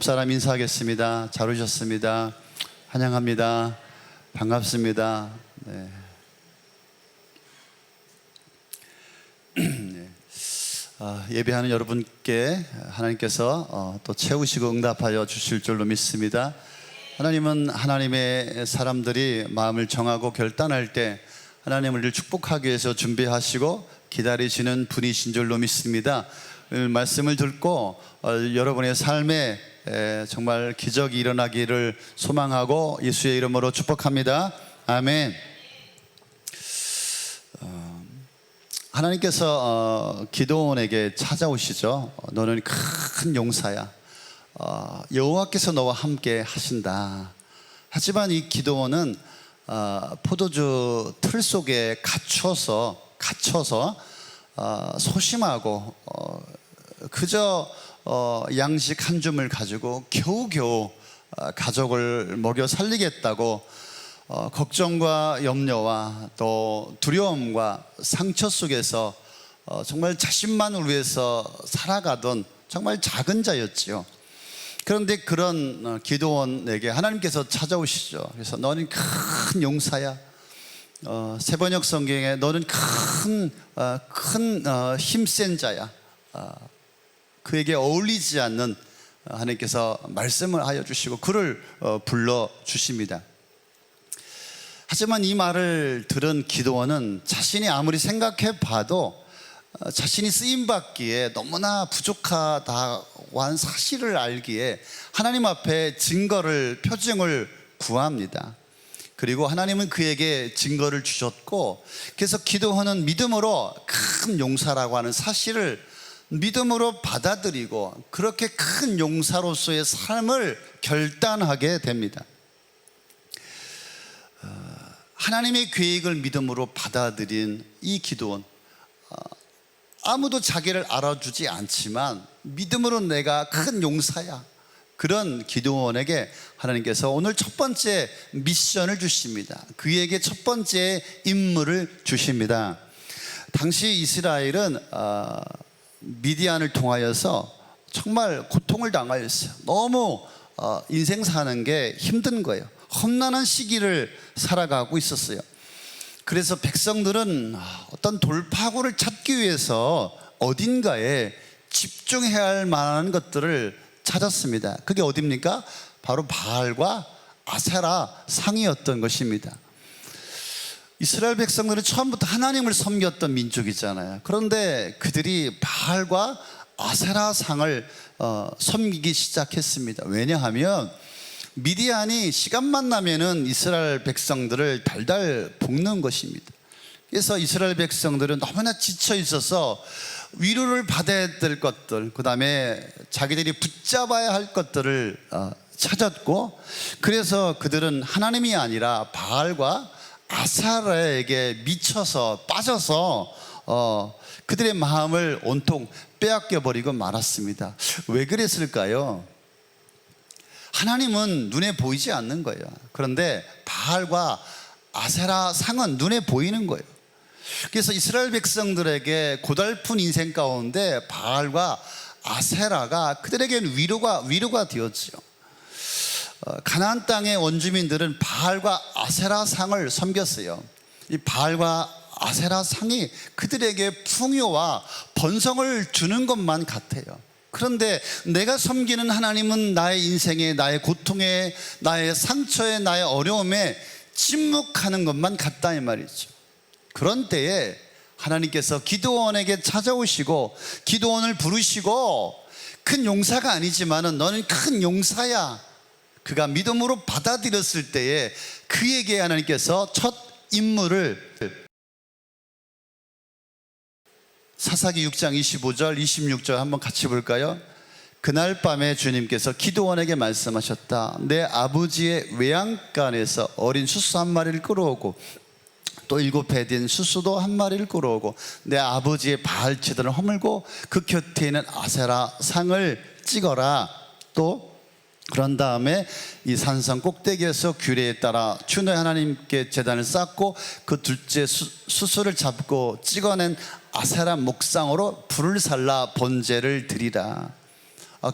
사람 인사하겠습니다. 잘 오셨습니다. 환영합니다. 반갑습니다. 네. 네. 예배하는 여러분께 하나님께서 또 채우시고 응답하여 주실 줄로 믿습니다. 하나님은 하나님의 사람들이 마음을 정하고 결단할 때 하나님을 축복하기 위해서 준비하시고 기다리시는 분이신 줄로 믿습니다. 말씀을 듣고 여러분의 삶에 정말 기적이 일어나기를 소망하고 예수의 이름으로 축복합니다. 아멘. 하나님께서 기드온에게 찾아오시죠. 너는 큰 용사야. 여호와께서 너와 함께 하신다. 하지만 이 기드온은 포도주 틀 속에 갇혀서 소심하고 그저 양식 한 줌을 가지고 겨우겨우 가족을 먹여 살리겠다고 걱정과 염려와 또 두려움과 상처 속에서 정말 자신만을 위해서 살아가던 정말 작은 자였지요. 그런데 그런 기드온에게 하나님께서 찾아오시죠. 그래서 너는 큰 용사야. 세번역 성경에 너는 큰 힘센 자야. 그에게 어울리지 않는 하나님께서 말씀을 하여 주시고 그를 불러 주십니다. 하지만 이 말을 들은 기드온은 자신이 아무리 생각해 봐도 자신이 쓰임받기에 너무나 부족하다고 한 사실을 알기에 하나님 앞에 표징을 구합니다. 그리고 하나님은 그에게 증거를 주셨고, 그래서 기드온은 믿음으로 큰 용사라고 하는 사실을 믿음으로 받아들이고 그렇게 큰 용사로서의 삶을 결단하게 됩니다. 하나님의 계획을 믿음으로 받아들인 이 기드온, 아무도 자기를 알아주지 않지만 믿음으로 내가 큰 용사야. 그런 기드온에게 하나님께서 오늘 첫 번째 미션을 주십니다. 그에게 첫 번째 임무를 주십니다. 당시 이스라엘은 미디안을 통하여서 정말 고통을 당하였어요. 너무 인생 사는 게 힘든 거예요. 험난한 시기를 살아가고 있었어요. 그래서 백성들은 어떤 돌파구를 찾기 위해서 어딘가에 집중해야 할 만한 것들을 찾았습니다. 그게 어디입니까? 바로 바알과 아세라 상이었던 것입니다. 이스라엘 백성들은 처음부터 하나님을 섬겼던 민족이잖아요. 그런데 그들이 바알과 아세라 상을 섬기기 시작했습니다. 왜냐하면 미디안이 시간만 나면은 이스라엘 백성들을 달달 볶는 것입니다. 그래서 이스라엘 백성들은 너무나 지쳐 있어서 위로를 받아야 될 것들, 그 다음에 자기들이 붙잡아야 할 것들을 찾았고, 그래서 그들은 하나님이 아니라 바알과 아세라에게 미쳐서 빠져서 그들의 마음을 온통 빼앗겨 버리고 말았습니다. 왜 그랬을까요? 하나님은 눈에 보이지 않는 거예요. 그런데 바알과 아세라 상은 눈에 보이는 거예요. 그래서 이스라엘 백성들에게 고달픈 인생 가운데 바알과 아세라가 그들에게는 위로가 되었지요. 가나안 땅의 원주민들은 바알과 아세라 상을 섬겼어요. 이 바알과 아세라 상이 그들에게 풍요와 번성을 주는 것만 같아요. 그런데 내가 섬기는 하나님은 나의 인생에, 나의 고통에, 나의 상처에, 나의 어려움에 침묵하는 것만 같다 이 말이죠. 그런 때에 하나님께서 기드온에게 찾아오시고 기드온을 부르시고 큰 용사가 아니지만은 너는 큰 용사야. 그가 믿음으로 받아들였을 때에 그에게 하나님께서 첫 임무를, 사사기 6장 25절 26절 한번 같이 볼까요? 그날 밤에 주님께서 기드온에게 말씀하셨다. 내 아버지의 외양간에서 어린 수수 한 마리를 끌어오고 또 7배 된 수수도 한 마리를 끌어오고 내 아버지의 바알 제단을 허물고 그 곁에 있는 아세라 상을 찍어라. 또 그런 다음에 이 산성 꼭대기에서 규례에 따라 주 너의 하나님께 제단을 쌓고 그 둘째 수수를 잡고 찍어낸 아세라 목상으로 불을 살라 번제를 드리라.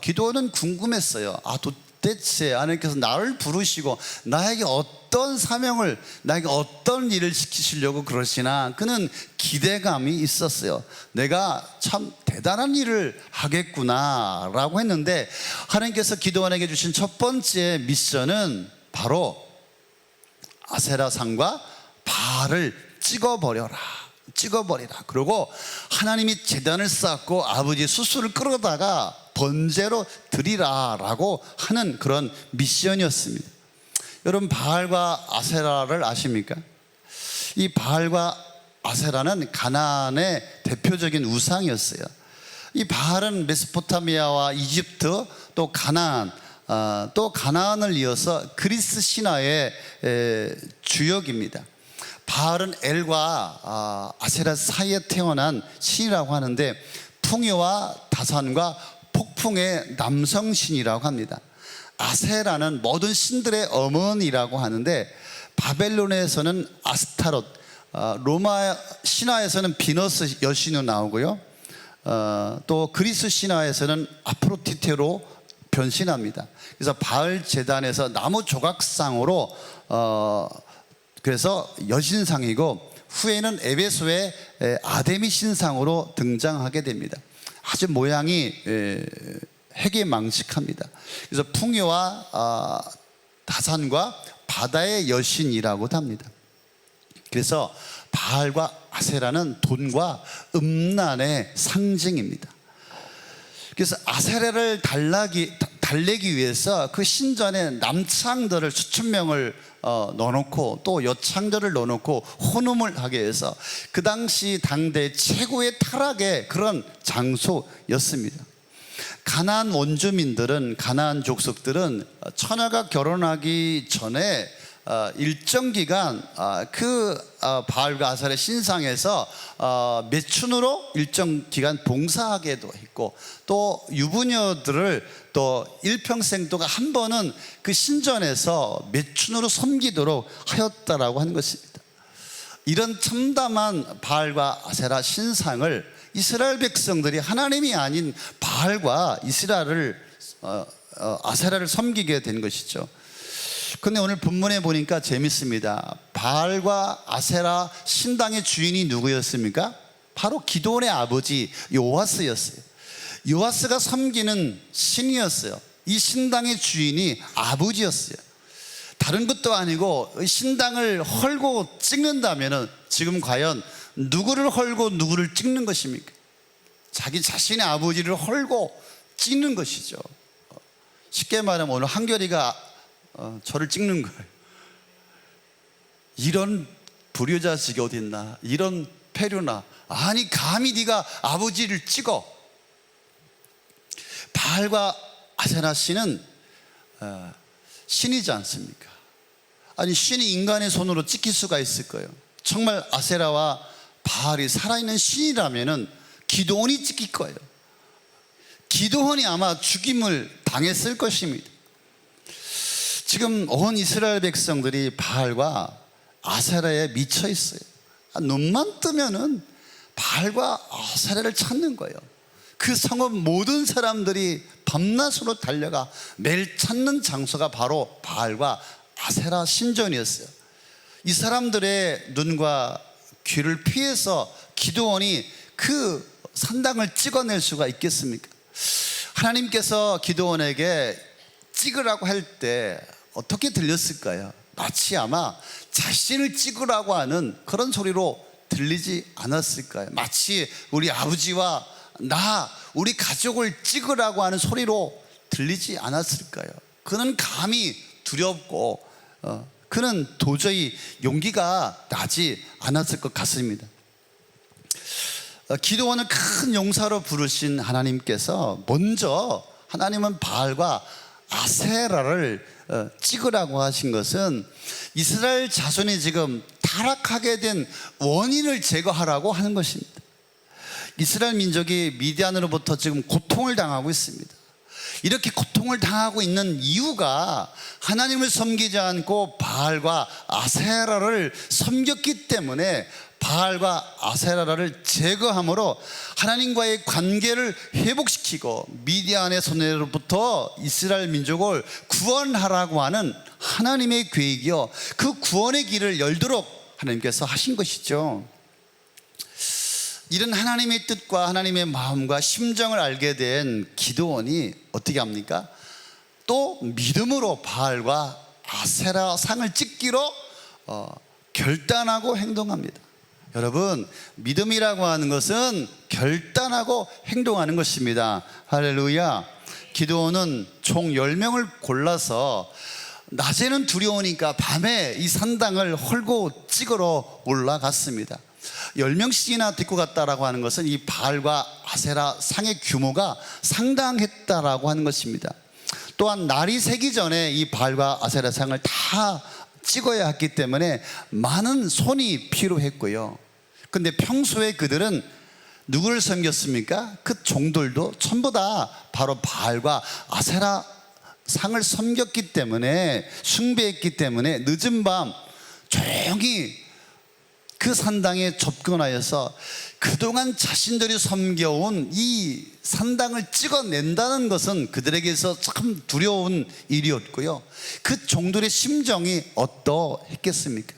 기도는 궁금했어요. 도대체 하나님께서 나를 부르시고 나에게 어떤 사명을, 나에게 어떤 일을 시키시려고 그러시나, 그는 기대감이 있었어요. 내가 참 대단한 일을 하겠구나 라고 했는데, 하나님께서 기드온에게 주신 첫 번째 미션은 바로 아세라 상과 바알을 찍어버려라. 그리고 하나님이 제단을 쌓고 아버지 수술을 끌어다가 번제로 드리라 라고 하는 그런 미션이었습니다. 여러분, 바알과 아세라를 아십니까? 이 바알과 아세라는 가나안의 대표적인 우상이었어요. 이 바알은 메소포타미아와 이집트, 또 가나안, 또 가나안을 이어서 그리스 신화의 주역입니다. 바알은 엘과 아세라 사이에 태어난 신이라고 하는데, 풍요와 다산과 폭풍의 남성신이라고 합니다. 아세라는 모든 신들의 어머니라고 하는데, 바벨론에서는 아스타롯, 로마 신화에서는 비너스 여신으로 나오고요, 또 그리스 신화에서는 아프로디테로 변신합니다. 그래서 바알 제단에서 나무 조각상으로 그래서 여신상이고, 후에는 에베소의 아데미 신상으로 등장하게 됩니다. 아주 모양이 해괴망측합니다. 그래서 풍요와 다산과 바다의 여신이라고도 합니다. 그래서 바알과 아세라는 돈과 음란의 상징입니다. 그래서 아세라를 달래기 위해서 그 신전에 남창들을 수천 명을 넣어놓고, 또 여창들을 넣어놓고 혼음을 하게 해서 그 당시 당대 최고의 타락의 그런 장소였습니다. 가나안 원주민들은, 가나안 족속들은 처녀가 결혼하기 전에 일정 기간 바알과 아세라 신상에서 매춘으로 일정 기간 봉사하게도 했고, 또 유부녀들을 또 일평생 동안 한 번은 그 신전에서 매춘으로 섬기도록 하였다라고 하는 것입니다. 이런 참담한 바알과 아세라 신상을 이스라엘 백성들이 하나님이 아닌 바알과 아세라를 섬기게 된 것이죠. 근데 오늘 본문에 보니까 재밌습니다. 바알과 아세라 신당의 주인이 누구였습니까? 바로 기드온의 아버지 요아스였어요. 요아스가 섬기는 신이었어요. 이 신당의 주인이 아버지였어요. 다른 것도 아니고 신당을 헐고 찍는다면 지금 과연 누구를 헐고 누구를 찍는 것입니까? 자기 자신의 아버지를 헐고 찍는 것이죠. 쉽게 말하면 오늘 한결이가 저를 찍는 거예요. 이런 불효자식이 어디 있나, 이런 폐류나, 아니 감히 네가 아버지를 찍어. 바알과 아세라 씨는 신이지 않습니까? 아니 신이 인간의 손으로 찍힐 수가 있을 거예요. 정말 아세라와 바알이 살아있는 신이라면 기드온이 찍힐 거예요. 기드온이 아마 죽임을 당했을 것입니다. 지금 온 이스라엘 백성들이 바알과 아세라에 미쳐 있어요. 눈만 뜨면은 바알과 아세라를 찾는 거예요. 그 성읍 모든 사람들이 밤낮으로 달려가 매일 찾는 장소가 바로 바알과 아세라 신전이었어요. 이 사람들의 눈과 귀를 피해서 기드온이 그 산당을 찍어낼 수가 있겠습니까? 하나님께서 기드온에게 찍으라고 할 때 어떻게 들렸을까요? 마치 아마 자신을 찍으라고 하는 그런 소리로 들리지 않았을까요? 마치 우리 아버지와 우리 가족을 찍으라고 하는 소리로 들리지 않았을까요? 그는 감히 두렵고 그는 도저히 용기가 나지 않았을 것 같습니다. 기드온을 큰 용사로 부르신 하나님께서 먼저 하나님은 바알과 아세라를 찍으라고 하신 것은 이스라엘 자손이 지금 타락하게 된 원인을 제거하라고 하는 것입니다. 이스라엘 민족이 미디안으로부터 지금 고통을 당하고 있습니다. 이렇게 고통을 당하고 있는 이유가 하나님을 섬기지 않고 바알과 아세라를 섬겼기 때문에 바알과 아세라를 제거함으로 하나님과의 관계를 회복시키고 미디안의 손해로부터 이스라엘 민족을 구원하라고 하는 하나님의 계획이요, 그 구원의 길을 열도록 하나님께서 하신 것이죠. 이런 하나님의 뜻과 하나님의 마음과 심정을 알게 된 기드온이 어떻게 합니까? 또 믿음으로 바알과 아세라 상을 찍기로 결단하고 행동합니다. 여러분, 믿음이라고 하는 것은 결단하고 행동하는 것입니다. 할렐루야. 기드온은 총 10명을 골라서 낮에는 두려우니까 밤에 이 산당을 헐고 찍으러 올라갔습니다. 10명씩이나 데리고 갔다라고 하는 것은 이 바알과 아세라 상의 규모가 상당했다라고 하는 것입니다. 또한 날이 새기 전에 이 바알과 아세라 상을 다 찍어야 했기 때문에 많은 손이 필요했고요. 근데 평소에 그들은 누구를 섬겼습니까? 그 종들도 전부 다 바로 바알과 아세라 상을 섬겼기 때문에, 숭배했기 때문에 늦은 밤 조용히 그 산당에 접근하여서 그동안 자신들이 섬겨온 이 산당을 찍어낸다는 것은 그들에게서 참 두려운 일이었고요. 그 종들의 심정이 어떠했겠습니까?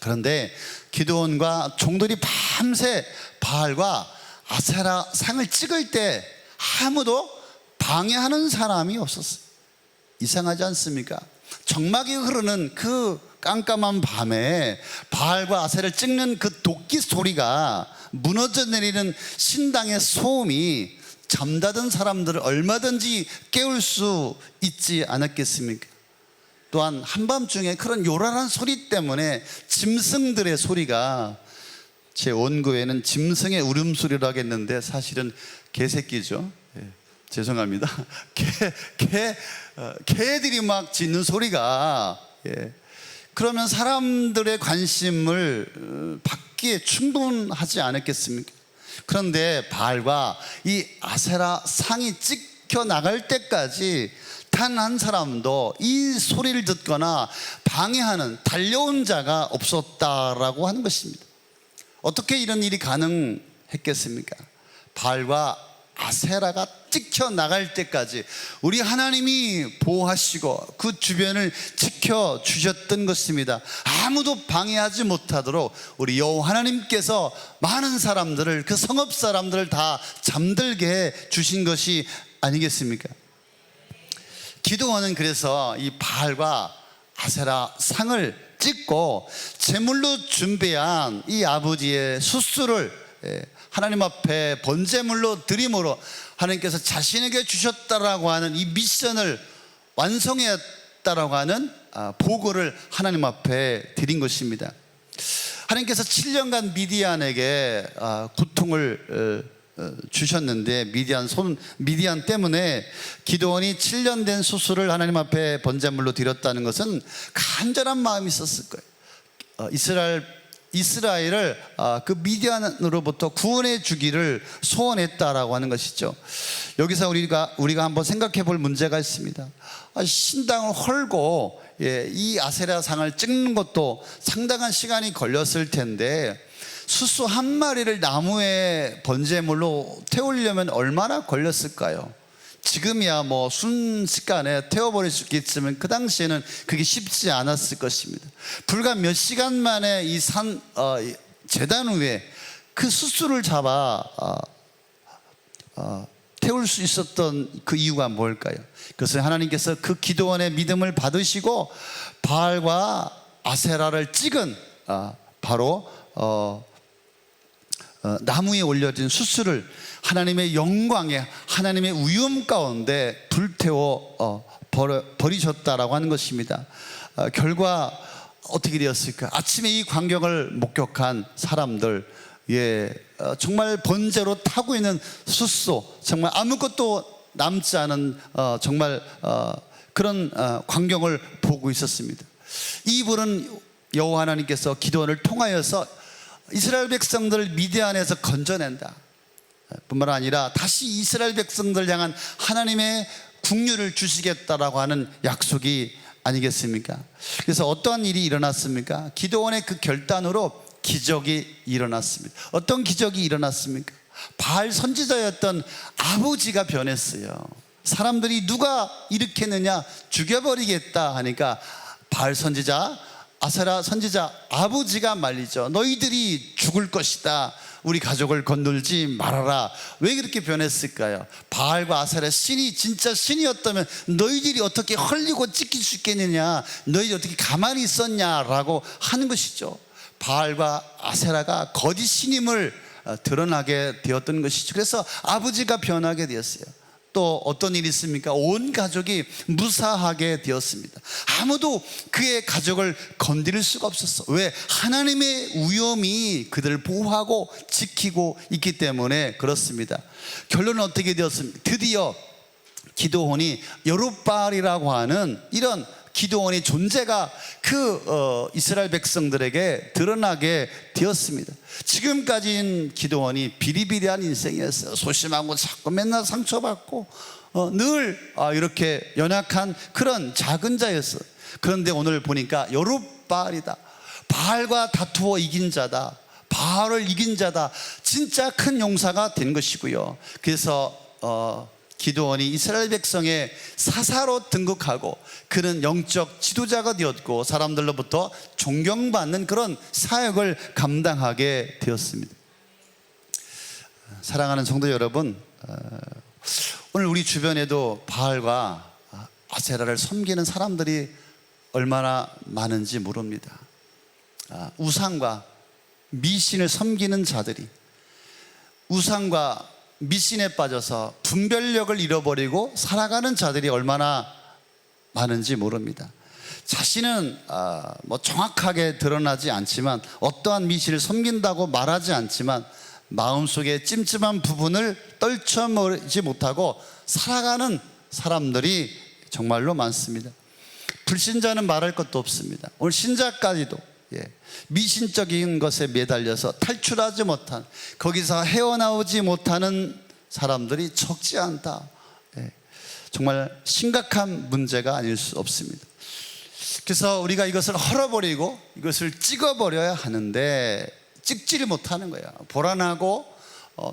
그런데 기드온과 종들이 밤새 바알과 아세라 상을 찍을 때 아무도 방해하는 사람이 없었어요. 이상하지 않습니까? 정막이 흐르는 그 깜깜한 밤에 바알과 아세라를 찍는 그 도끼 소리가, 무너져 내리는 신당의 소음이 잠자던 사람들을 얼마든지 깨울 수 있지 않았겠습니까? 또한 한밤중에 그런 요란한 소리 때문에 짐승들의 소리가, 제 원고에는 짐승의 울음소리라고 했는데 사실은 개새끼죠. 죄송합니다. 개들이 막 짖는 소리가, 그러면 사람들의 관심을 받기에 충분하지 않았겠습니까? 그런데 바알과 이 아세라 상이 찍혀 나갈 때까지 단 한 사람도 이 소리를 듣거나 방해하는, 달려온 자가 없었다라고 하는 것입니다. 어떻게 이런 일이 가능했겠습니까? 바알과 아세라가 찍혀 나갈 때까지 우리 하나님이 보호하시고 그 주변을 지켜주셨던 것입니다. 아무도 방해하지 못하도록 우리 여호와 하나님께서 많은 사람들을, 그 성읍 사람들을 다 잠들게 주신 것이 아니겠습니까? 기드온은 그래서 이 바알과 아세라 상을 찍고 제물로 준비한 이 아버지의 숫술을 하나님 앞에 번제물로 드림으로 하나님께서 자신에게 주셨다라고 하는 이 미션을 완성했다라고 하는 보고를 하나님 앞에 드린 것입니다. 하나님께서 7년간 미디안에게 고통을 주셨는데, 미디안 때문에 기드온이 7년 된 수술을 하나님 앞에 번제물로 드렸다는 것은 간절한 마음이 있었을 거예요. 이스라엘을 그 미디안으로부터 구원해 주기를 소원했다라고 하는 것이죠. 여기서 우리가 한번 생각해 볼 문제가 있습니다. 신당을 헐고 이 아세라 상을 찍는 것도 상당한 시간이 걸렸을 텐데, 수수 한 마리를 나무에 번제물로 태우려면 얼마나 걸렸을까요? 지금이야 뭐 순식간에 태워버릴 수 있겠지만 그 당시에는 그게 쉽지 않았을 것입니다. 불과 몇 시간 만에 이 제단 위에 그 수수를 잡아 태울 수 있었던 그 이유가 뭘까요? 그것은 하나님께서 그 기드온의 믿음을 받으시고 바알과 아세라를 찍은 바로 나무 위에 올려진 수수를 하나님의 영광에, 하나님의 위엄 가운데 불태워 버리셨다라고 하는 것입니다. 결과 어떻게 되었을까? 아침에 이 광경을 목격한 사람들, 정말 번제로 타고 있는 수소, 정말 아무것도 남지 않은 정말 그런 광경을 보고 있었습니다. 이 불은 여호와 하나님께서 기드온을 통하여서 이스라엘 백성들을 미디안에서 건져낸다 뿐만 아니라 다시 이스라엘 백성들 향한 하나님의 국류를 주시겠다라고 하는 약속이 아니겠습니까? 그래서 어떠한 일이 일어났습니까? 기드온의 그 결단으로 기적이 일어났습니다. 어떤 기적이 일어났습니까? 바알 선지자였던 아버지가 변했어요. 사람들이 누가 일으켰느냐, 죽여버리겠다 하니까 바알 선지자, 아세라 선지자 아버지가 말리죠. 너희들이 죽을 것이다. 우리 가족을 건들지 말아라. 왜 그렇게 변했을까요? 바알과 아세라 신이 진짜 신이었다면 너희들이 어떻게 헐리고 찢길 수 있겠느냐, 너희들이 어떻게 가만히 있었냐라고 하는 것이죠. 바알과 아세라가 거짓 신임을 드러나게 되었던 것이죠. 그래서 아버지가 변하게 되었어요. 또 어떤 일이 있습니까? 온 가족이 무사하게 되었습니다. 아무도 그의 가족을 건드릴 수가 없었어. 왜? 하나님의 위엄이 그들을 보호하고 지키고 있기 때문에 그렇습니다. 결론은 어떻게 되었습니까? 드디어 기드온이 여룻바알이라고 하는 이런 기드온의 존재가 이스라엘 백성들에게 드러나게 되었습니다. 지금까지는 기드온이 비리비리한 인생이었어요. 소심하고 자꾸 맨날 상처받고 늘 이렇게 연약한 그런 작은 자였어요. 그런데 오늘 보니까 여룻바알이다. 바알과 다투어 이긴 자다. 바알을 이긴 자다. 진짜 큰 용사가 된 것이고요. 그래서 기드온이 이스라엘 백성의 사사로 등극하고 그는 영적 지도자가 되었고 사람들로부터 존경받는 그런 사역을 감당하게 되었습니다. 사랑하는 성도 여러분, 오늘 우리 주변에도 바알과 아세라를 섬기는 사람들이 얼마나 많은지 모릅니다. 우상과 미신을 섬기는 자들이 우상과 미신에 빠져서 분별력을 잃어버리고 살아가는 자들이 얼마나 많은지 모릅니다. 자신은 정확하게 드러나지 않지만, 어떠한 미신을 섬긴다고 말하지 않지만 마음속에 찜찜한 부분을 떨쳐버리지 못하고 살아가는 사람들이 정말로 많습니다. 불신자는 말할 것도 없습니다. 오늘 신자까지도 미신적인 것에 매달려서 탈출하지 못한, 거기서 헤어나오지 못하는 사람들이 적지 않다. 정말 심각한 문제가 아닐 수 없습니다. 그래서 우리가 이것을 헐어버리고 이것을 찍어버려야 하는데 찍지를 못하는 거야. 불안하고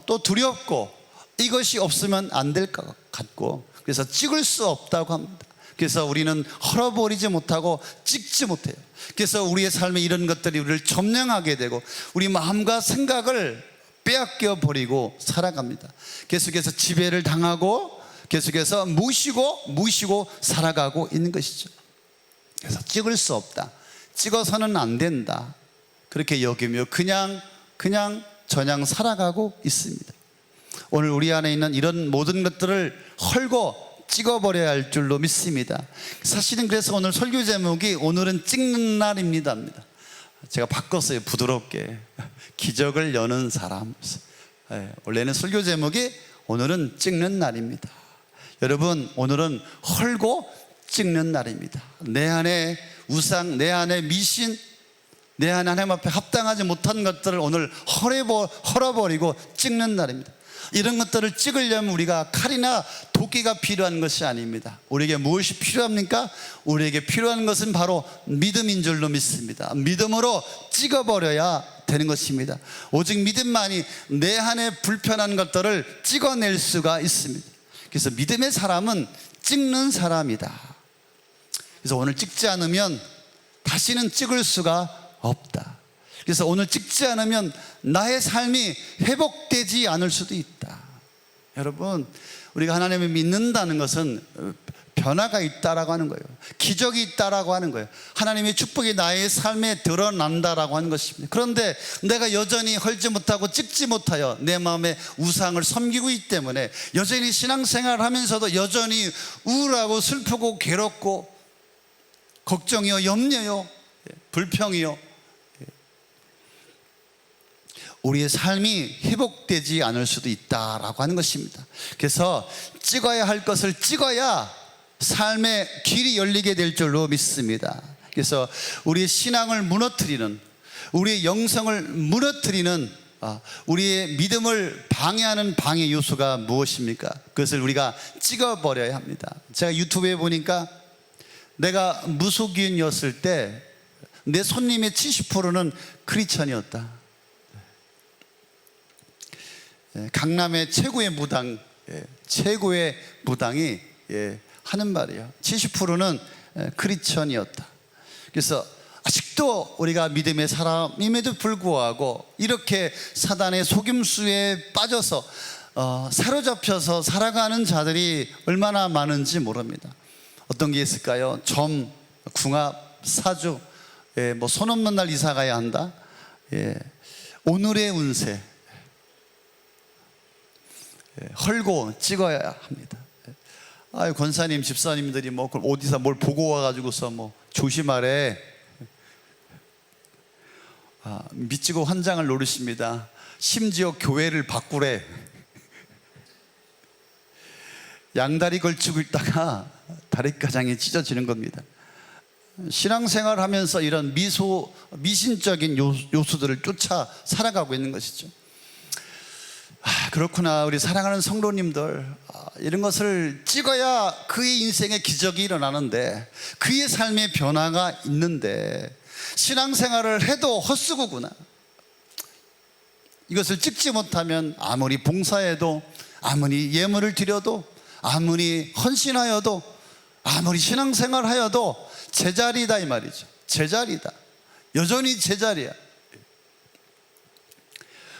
또 두렵고 이것이 없으면 안 될 것 같고, 그래서 찍을 수 없다고 합니다. 그래서 우리는 헐어버리지 못하고 찍지 못해요. 그래서 우리의 삶에 이런 것들이 우리를 점령하게 되고 우리 마음과 생각을 빼앗겨 버리고 살아갑니다. 계속해서 지배를 당하고 계속해서 무시고 살아가고 있는 것이죠. 그래서 찍을 수 없다, 찍어서는 안 된다, 그렇게 여기며 그냥 살아가고 있습니다. 오늘 우리 안에 있는 이런 모든 것들을 헐고 찍어버려야 할 줄로 믿습니다. 사실은 그래서 오늘 설교 제목이 오늘은 찍는 날입니다. 제가 바꿨어요. 부드럽게. 기적을 여는 사람. 원래는 설교 제목이 오늘은 찍는 날입니다. 여러분, 오늘은 헐고 찍는 날입니다. 내 안에 우상, 내 안에 미신, 내 안에 하나님 앞에 합당하지 못한 것들을 오늘 헐어버리고 찍는 날입니다. 이런 것들을 찍으려면 우리가 칼이나 도끼가 필요한 것이 아닙니다. 우리에게 무엇이 필요합니까? 우리에게 필요한 것은 바로 믿음인 줄로 믿습니다. 믿음으로 찍어버려야 되는 것입니다. 오직 믿음만이 내 안에 불편한 것들을 찍어낼 수가 있습니다. 그래서 믿음의 사람은 찍는 사람이다. 그래서 오늘 찍지 않으면 다시는 찍을 수가 없다. 그래서 오늘 찍지 않으면 나의 삶이 회복되지 않을 수도 있다. 여러분, 우리가 하나님을 믿는다는 것은 변화가 있다라고 하는 거예요. 기적이 있다라고 하는 거예요. 하나님의 축복이 나의 삶에 드러난다라고 하는 것입니다. 그런데 내가 여전히 헐지 못하고 찍지 못하여 내 마음에 우상을 섬기고 있기 때문에 여전히 신앙생활을 하면서도 여전히 우울하고 슬프고 괴롭고 걱정이요, 염려요, 불평이요, 우리의 삶이 회복되지 않을 수도 있다라고 하는 것입니다. 그래서 찍어야 할 것을 찍어야 삶의 길이 열리게 될 줄로 믿습니다. 그래서 우리의 신앙을 무너뜨리는, 우리의 영성을 무너뜨리는, 우리의 믿음을 방해하는 방해 요소가 무엇입니까? 그것을 우리가 찍어버려야 합니다. 제가 유튜브에 보니까 내가 무속인이었을 때 내 손님의 70%는 크리스천이었다. 강남의 최고의 무당, 최고의 무당이 하는 말이에요. 70%는 크리스천이었다. 그래서 아직도 우리가 믿음의 사람임에도 불구하고 이렇게 사단의 속임수에 빠져서 사로잡혀서 살아가는 자들이 얼마나 많은지 모릅니다. 어떤 게 있을까요? 점, 궁합, 사주, 뭐 손 없는 날 이사 가야 한다. 오늘의 운세, 헐고 찍어야 합니다. 아유, 권사님, 집사님들이 뭐 어디서 뭘 보고 와가지고서 뭐 조심하래. 미치고 환장을 노리십니다. 심지어 교회를 바꾸래. 양다리 걸치고 있다가 다리가장이 찢어지는 겁니다. 신앙생활 하면서 이런 미신적인 요소들을 쫓아 살아가고 있는 것이죠. 그렇구나. 우리 사랑하는 성도님들, 이런 것을 찍어야 그의 인생의 기적이 일어나는데, 그의 삶의 변화가 있는데, 신앙생활을 해도 헛수고구나. 이것을 찍지 못하면 아무리 봉사해도, 아무리 예물을 드려도, 아무리 헌신하여도, 아무리 신앙생활 하여도 제자리다 이 말이죠. 제자리다. 여전히 제자리야.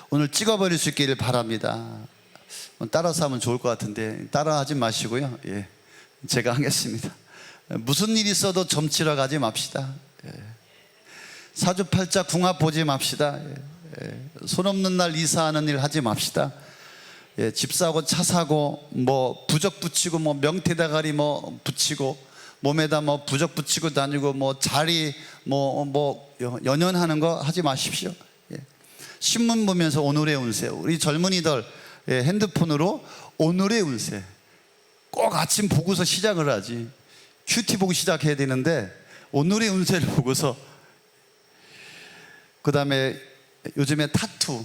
오늘 찍어버릴 수 있기를 바랍니다. 따라서 하면 좋을 것 같은데 따라하지 마시고요. 제가 하겠습니다. 무슨 일이 있어도 점치러 가지 맙시다. 사주팔자 궁합 보지 맙시다. 손 없는 날 이사하는 일 하지 맙시다. 집 사고 차 사고 뭐 부적 붙이고 뭐 명태다가리 뭐 붙이고 몸에다 뭐 부적 붙이고 다니고 뭐 자리 뭐 연연하는 거 하지 마십시오. 신문 보면서 오늘의 운세, 우리 젊은이들 핸드폰으로 오늘의 운세 꼭 아침 보고서 시작을 하지. 큐티 보고 시작해야 되는데 오늘의 운세를 보고서, 그 다음에 요즘에 타투,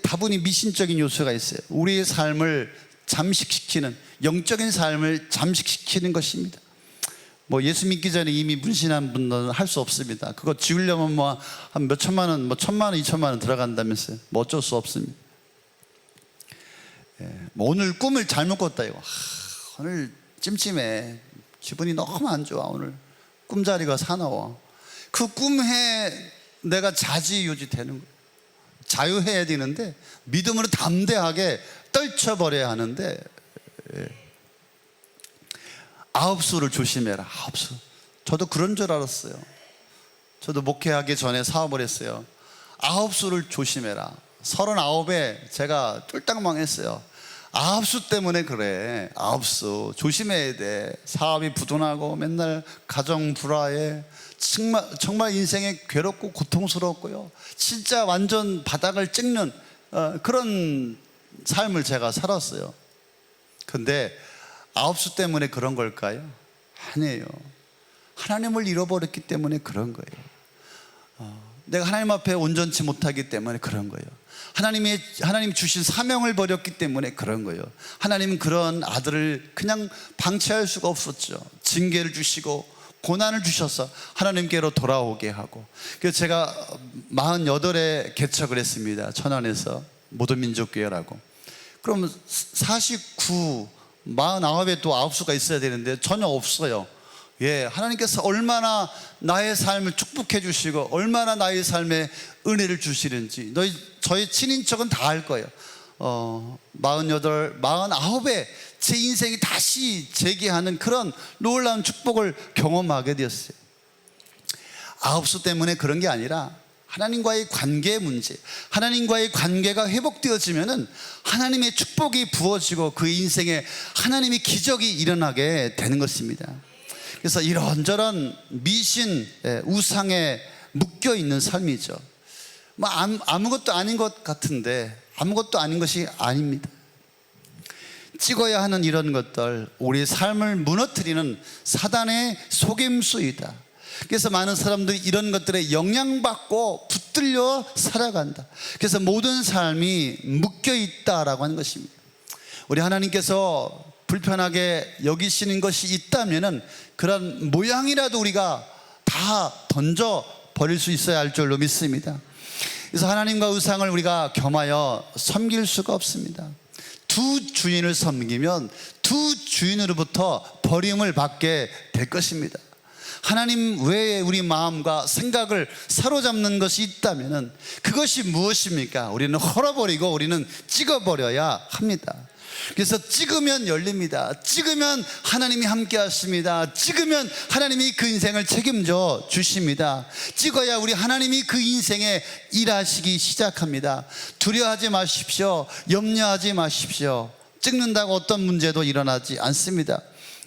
다분히 미신적인 요소가 있어요. 우리의 삶을 잠식시키는, 영적인 삶을 잠식시키는 것입니다. 뭐 예수 믿기 전에 이미 문신한 분들은 할 수 없습니다. 그거 지우려면 뭐 한 몇 천만 원, 뭐 1,000만 원, 2,000만 원 들어간다면서요. 뭐 어쩔 수 없습니다. 뭐 오늘 꿈을 잘못 꿨다 이거. 오늘 찜찜해. 기분이 너무 안 좋아. 오늘 꿈자리가 사나워. 그 꿈에 내가 자지우지 되는 거예요. 자유해야 되는데 믿음으로 담대하게 떨쳐버려야 하는데, 아홉수를 조심해라. 아홉수. 저도 그런 줄 알았어요. 저도 목회하기 전에 사업을 했어요. 아홉수를 조심해라. 39에 제가 쫄딱 망했어요. 아홉수 때문에 그래. 아홉수 조심해야 돼. 사업이 부도나고 맨날 가정 불화에 정말 인생에 괴롭고 고통스럽고요. 진짜 완전 바닥을 찍는 그런 삶을 제가 살았어요. 근데 아홉수 때문에 그런 걸까요? 아니에요. 하나님을 잃어버렸기 때문에 그런 거예요. 내가 하나님 앞에 온전치 못하기 때문에 그런 거예요. 하나님 주신 사명을 버렸기 때문에 그런 거예요. 하나님은 그런 아들을 그냥 방치할 수가 없었죠. 징계를 주시고 고난을 주셔서 하나님께로 돌아오게 하고. 그래서 제가 48에 개척을 했습니다. 천안에서 모두민족교회라고. 그러면 49, 49에 또 아홉수가 있어야 되는데 전혀 없어요. 하나님께서 얼마나 나의 삶을 축복해 주시고 얼마나 나의 삶에 은혜를 주시는지 저희 친인척은 다 알 거예요. 48, 49에 제 인생이 다시 재기하는 그런 놀라운 축복을 경험하게 되었어요. 아홉수 때문에 그런 게 아니라 하나님과의 관계 문제, 하나님과의 관계가 회복되어지면은 하나님의 축복이 부어지고 그 인생에 하나님의 기적이 일어나게 되는 것입니다. 그래서 이런저런 미신, 우상에 묶여 있는 삶이죠. 뭐 아무것도 아닌 것 같은데 아무것도 아닌 것이 아닙니다. 찍어야 하는 이런 것들, 우리의 삶을 무너뜨리는 사단의 속임수이다. 그래서 많은 사람들이 이런 것들에 영향받고 붙들려 살아간다. 그래서 모든 삶이 묶여 있다라고 하는 것입니다. 우리 하나님께서 불편하게 여기시는 것이 있다면은 그런 모양이라도 우리가 다 던져 버릴 수 있어야 할 줄로 믿습니다. 그래서 하나님과 우상을 우리가 겸하여 섬길 수가 없습니다. 두 주인을 섬기면 두 주인으로부터 버림을 받게 될 것입니다. 하나님 외에 우리 마음과 생각을 사로잡는 것이 있다면 그것이 무엇입니까? 우리는 헐어버리고 우리는 찍어버려야 합니다. 그래서 찍으면 열립니다. 찍으면 하나님이 함께 하십니다. 찍으면 하나님이 그 인생을 책임져 주십니다. 찍어야 우리 하나님이 그 인생에 일하시기 시작합니다. 두려워하지 마십시오. 염려하지 마십시오. 찍는다고 어떤 문제도 일어나지 않습니다.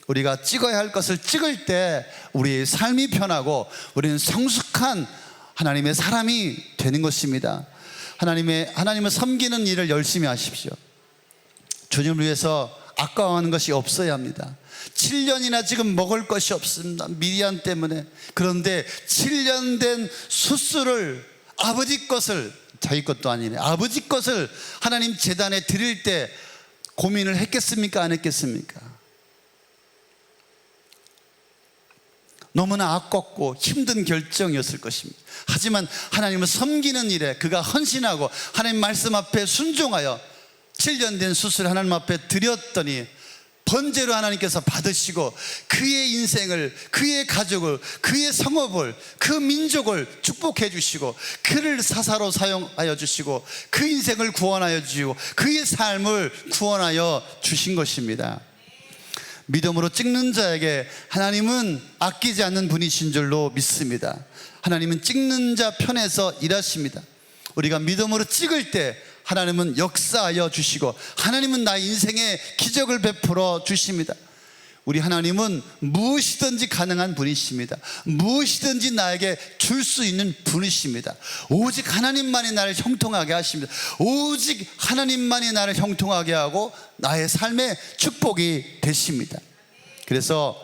우리가 찍어야 할 것을 찍을 때 우리의 삶이 편하고 우리는 성숙한 하나님의 사람이 되는 것입니다. 하나님을 섬기는 일을 열심히 하십시오. 주님을 위해서 아까워하는 것이 없어야 합니다. 7년이나 지금 먹을 것이 없습니다. 미디안 때문에. 그런데 7년 된 숫술을, 아버지 것을, 자기 것도 아니네, 아버지 것을 하나님 제단에 드릴 때 고민을 했겠습니까? 안 했겠습니까? 너무나 아깝고 힘든 결정이었을 것입니다. 하지만 하나님을 섬기는 일에 그가 헌신하고 하나님 말씀 앞에 순종하여 7년 된 숫술을 하나님 앞에 드렸더니 번제로 하나님께서 받으시고 그의 인생을, 그의 가족을, 그의 성읍을, 그 민족을 축복해 주시고 그를 사사로 사용하여 주시고 그 인생을 구원하여 주시고 그의 삶을 구원하여 주신 것입니다. 믿음으로 찍는 자에게 하나님은 아끼지 않는 분이신 줄로 믿습니다. 하나님은 찍는 자 편에서 일하십니다. 우리가 믿음으로 찍을 때 하나님은 역사하여 주시고 하나님은 나의 인생에 기적을 베풀어 주십니다. 우리 하나님은 무엇이든지 가능한 분이십니다. 무엇이든지 나에게 줄 수 있는 분이십니다. 오직 하나님만이 나를 형통하게 하십니다. 오직 하나님만이 나를 형통하게 하고 나의 삶의 축복이 되십니다. 그래서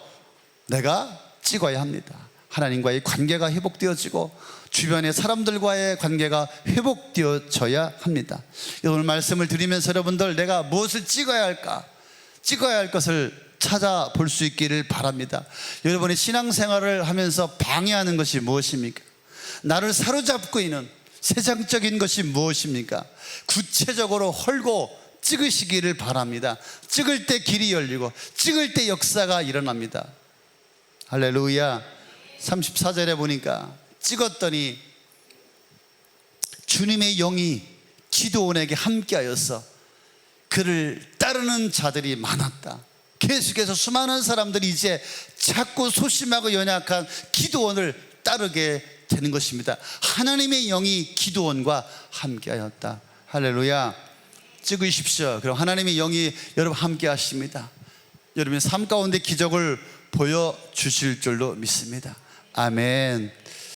내가 찍어야 합니다. 하나님과의 관계가 회복되어지고 주변의 사람들과의 관계가 회복되어져야 합니다. 오늘 말씀을 드리면서 여러분들, 내가 무엇을 찍어야 할까? 찍어야 할 것을 찾아볼 수 있기를 바랍니다. 여러분의 신앙생활을 하면서 방해하는 것이 무엇입니까? 나를 사로잡고 있는 세상적인 것이 무엇입니까? 구체적으로 헐고 찍으시기를 바랍니다. 찍을 때 길이 열리고 찍을 때 역사가 일어납니다. 할렐루야. 34절에 보니까 찍었더니 주님의 영이 기드온에게 함께하여서 그를 따르는 자들이 많았다. 계속해서 수많은 사람들이 이제 자꾸 소심하고 연약한 기드온을 따르게 되는 것입니다. 하나님의 영이 기드온과 함께하였다. 할렐루야. 찍으십시오. 그럼 하나님의 영이 여러분 함께 하십니다. 여러분의 삶 가운데 기적을 보여주실 줄로 믿습니다. 아멘.